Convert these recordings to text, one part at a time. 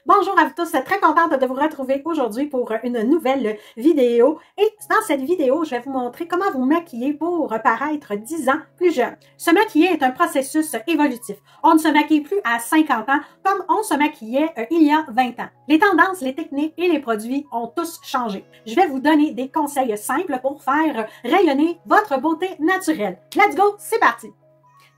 Bonjour à vous tous, très contente de vous retrouver aujourd'hui pour une nouvelle vidéo. Et dans cette vidéo, je vais vous montrer comment vous maquiller pour paraître 10 ans plus jeune. Se maquiller est un processus évolutif. On ne se maquille plus à 50 ans comme on se maquillait il y a 20 ans. Les tendances, les techniques et les produits ont tous changé. Je vais vous donner des conseils simples pour faire rayonner votre beauté naturelle. Let's go, c'est parti!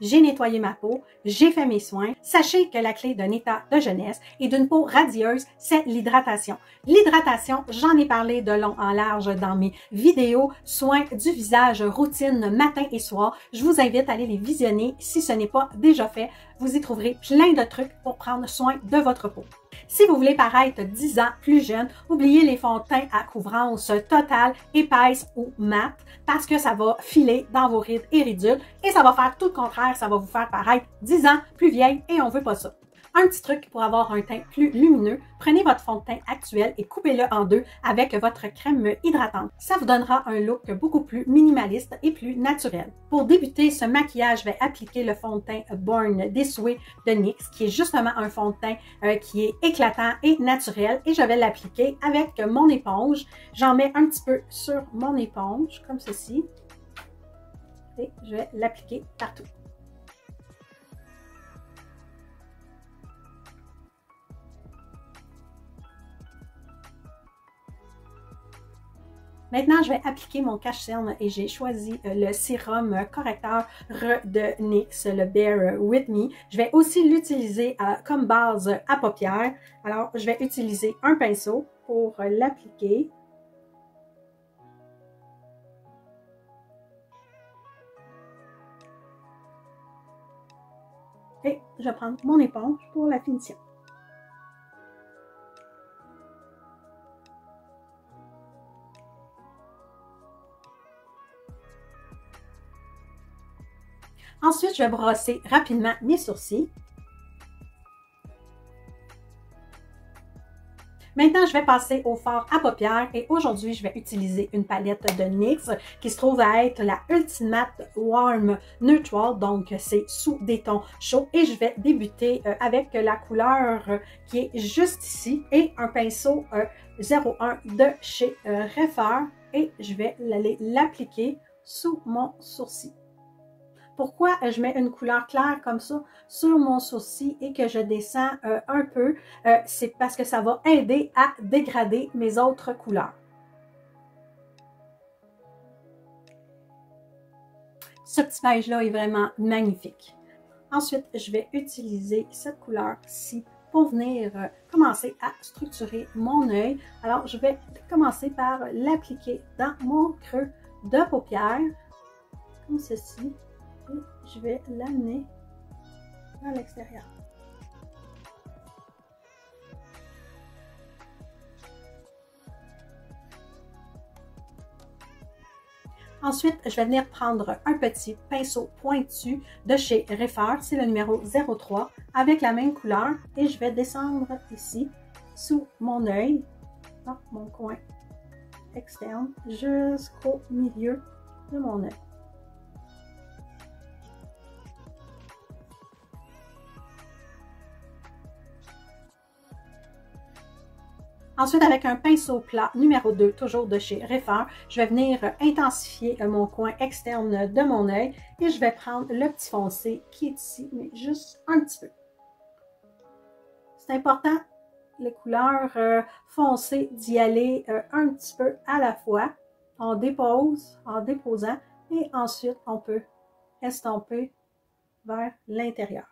J'ai nettoyé ma peau, j'ai fait mes soins. Sachez que la clé d'un état de jeunesse et d'une peau radieuse, c'est l'hydratation. L'hydratation, j'en ai parlé de long en large dans mes vidéos soins du visage, routine matin et soir. Je vous invite à aller les visionner si ce n'est pas déjà fait. Vous y trouverez plein de trucs pour prendre soin de votre peau. Si vous voulez paraître 10 ans plus jeune, oubliez les fonds de teint à couvrance totale, épaisse ou mate, parce que ça va filer dans vos rides et ridules et ça va faire tout le contraire, ça va vous faire paraître 10 ans plus vieille et on veut pas ça. Un petit truc pour avoir un teint plus lumineux, prenez votre fond de teint actuel et coupez-le en deux avec votre crème hydratante. Ça vous donnera un look beaucoup plus minimaliste et plus naturel. Pour débuter ce maquillage, je vais appliquer le fond de teint Born This Way de NYX, qui est justement un fond de teint qui est éclatant et naturel. Et je vais l'appliquer avec mon éponge. J'en mets un petit peu sur mon éponge, comme ceci. Et je vais l'appliquer partout. Maintenant, je vais appliquer mon cache-cerne et j'ai choisi le sérum correcteur de NYX, le Bear With Me. Je vais aussi l'utiliser comme base à paupières. Alors, je vais utiliser un pinceau pour l'appliquer. Et je vais prendre mon éponge pour la finition. Ensuite, je vais brosser rapidement mes sourcils. Maintenant, je vais passer au fard à paupières et aujourd'hui, je vais utiliser une palette de NYX qui se trouve à être la Ultimate Warm Neutral, donc c'est sous des tons chauds et je vais débuter avec la couleur qui est juste ici et un pinceau 01 de chez Refer et je vais aller l'appliquer sous mon sourcil. Pourquoi je mets une couleur claire comme ça sur mon sourcil et que je descends un peu? C'est parce que ça va aider à dégrader mes autres couleurs. Ce petit beige-là est vraiment magnifique. Ensuite, je vais utiliser cette couleur-ci pour venir commencer à structurer mon œil. Alors, je vais commencer par l'appliquer dans mon creux de paupière, comme ceci. Et je vais l'amener à l'extérieur. Ensuite, je vais venir prendre un petit pinceau pointu de chez Refer, c'est le numéro 03, avec la même couleur et je vais descendre ici, sous mon œil, dans mon coin externe, jusqu'au milieu de mon œil. Ensuite, avec un pinceau plat numéro 2, toujours de chez Refer, je vais venir intensifier mon coin externe de mon œil et je vais prendre le petit foncé qui est ici, mais juste un petit peu. C'est important, les couleurs foncées, d'y aller un petit peu à la fois. On dépose en déposant et ensuite on peut estomper vers l'intérieur.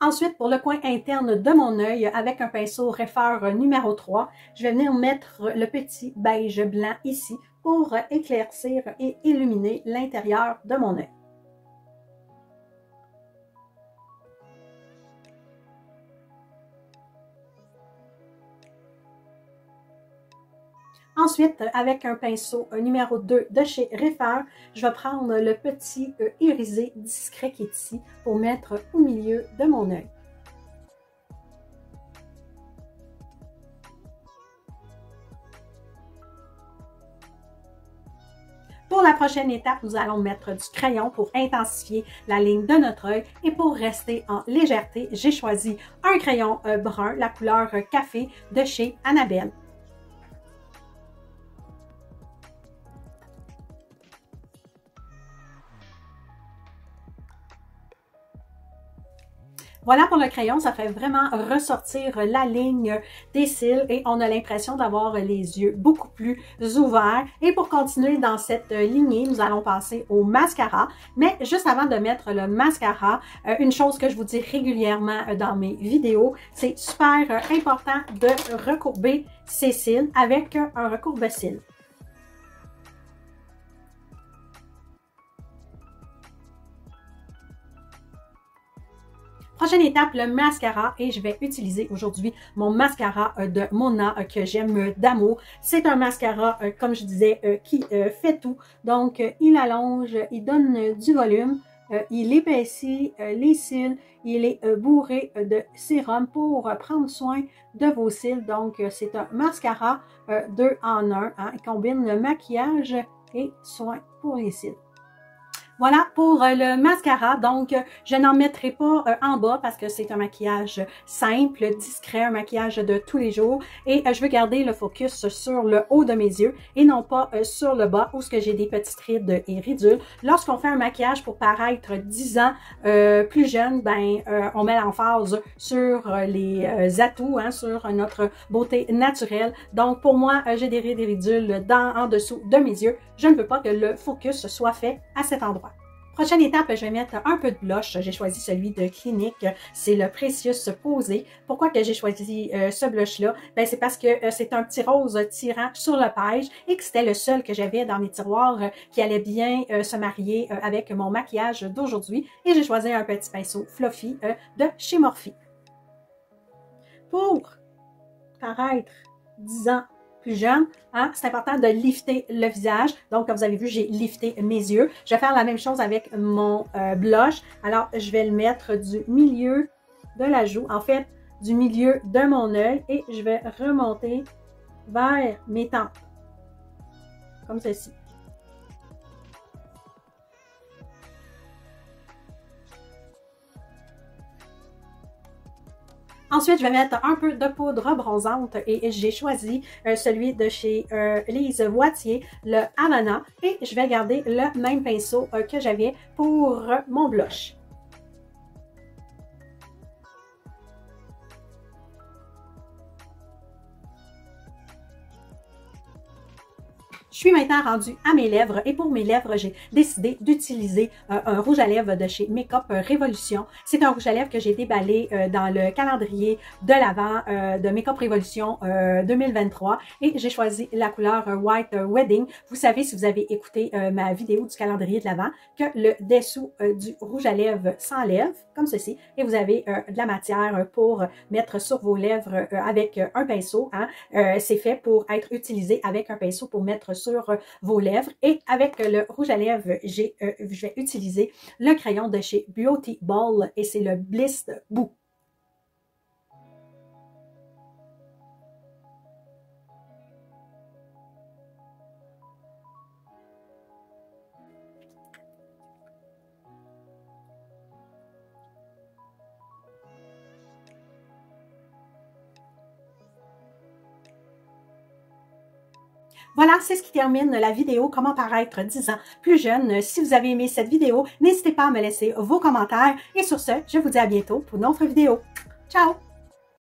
Ensuite, pour le coin interne de mon œil, avec un pinceau Refer numéro 3, je vais venir mettre le petit beige blanc ici pour éclaircir et illuminer l'intérieur de mon œil. Ensuite, avec un pinceau numéro 2 de chez Refer, je vais prendre le petit irisé discret qui est ici pour mettre au milieu de mon œil. Pour Pour la prochaine étape, nous allons mettre du crayon pour intensifier la ligne de notre œil. Et pour rester en légèreté, j'ai choisi un crayon brun, la couleur café de chez Annabelle. Voilà pour le crayon, ça fait vraiment ressortir la ligne des cils et on a l'impression d'avoir les yeux beaucoup plus ouverts. Et pour continuer dans cette lignée, nous allons passer au mascara. Mais juste avant de mettre le mascara, une chose que je vous dis régulièrement dans mes vidéos, c'est super important de recourber ses cils avec un recourbe-cils. Prochaine étape, le mascara et je vais utiliser aujourd'hui mon mascara de Mona que j'aime d'amour. C'est un mascara, comme je disais, qui fait tout. Donc, il allonge, il donne du volume, il épaissit les cils, il est bourré de sérum pour prendre soin de vos cils. Donc, c'est un mascara 2 en 1. Hein. Il combine le maquillage et soin pour les cils. Voilà pour le mascara, donc je n'en mettrai pas en bas parce que c'est un maquillage simple, discret, un maquillage de tous les jours et je veux garder le focus sur le haut de mes yeux et non pas sur le bas où j'ai des petites rides et ridules. Lorsqu'on fait un maquillage pour paraître 10 ans plus jeune, on met l'emphase sur les atouts, hein, sur notre beauté naturelle. Donc pour moi, j'ai des rides et ridules en dessous de mes yeux. Je ne veux pas que le focus soit fait à cet endroit. Prochaine étape, je vais mettre un peu de blush. J'ai choisi celui de Clinique. C'est le Precious Posé. Pourquoi que j'ai choisi ce blush-là? C'est parce que c'est un petit rose tirant sur le beige et que c'était le seul que j'avais dans mes tiroirs qui allait bien se marier avec mon maquillage d'aujourd'hui. Et j'ai choisi un petit pinceau fluffy de chez Morphe. Pour paraître 10 ans plus jeune, hein, c'est important de lifter le visage. Donc, comme vous avez vu, j'ai lifté mes yeux. Je vais faire la même chose avec mon blush. Alors, je vais le mettre du milieu de la joue, en fait, du milieu de mon œil et je vais remonter vers mes tempes, comme ceci. Ensuite, je vais mettre un peu de poudre bronzante et j'ai choisi celui de chez Lise Wattier, le Havana. Et je vais garder le même pinceau que j'avais pour mon blush. Je suis maintenant rendue à mes lèvres et pour mes lèvres, j'ai décidé d'utiliser un rouge à lèvres de chez Makeup Révolution. C'est un rouge à lèvres que j'ai déballé dans le calendrier de l'Avent de Makeup Révolution 2023 et j'ai choisi la couleur White Wedding. Vous savez, si vous avez écouté ma vidéo du calendrier de l'Avent, que le dessous du rouge à lèvres s'enlève comme ceci et vous avez de la matière pour mettre sur vos lèvres avec un pinceau. Hein. C'est fait pour être utilisé avec un pinceau pour mettre sur vos lèvres. Et avec le rouge à lèvres, je vais utiliser le crayon de chez Beauty Ball et c'est le Bliss Boo. Voilà, c'est ce qui termine la vidéo « Comment paraître 10 ans plus jeune ». Si vous avez aimé cette vidéo, n'hésitez pas à me laisser vos commentaires. Et sur ce, je vous dis à bientôt pour une autre vidéo. Ciao!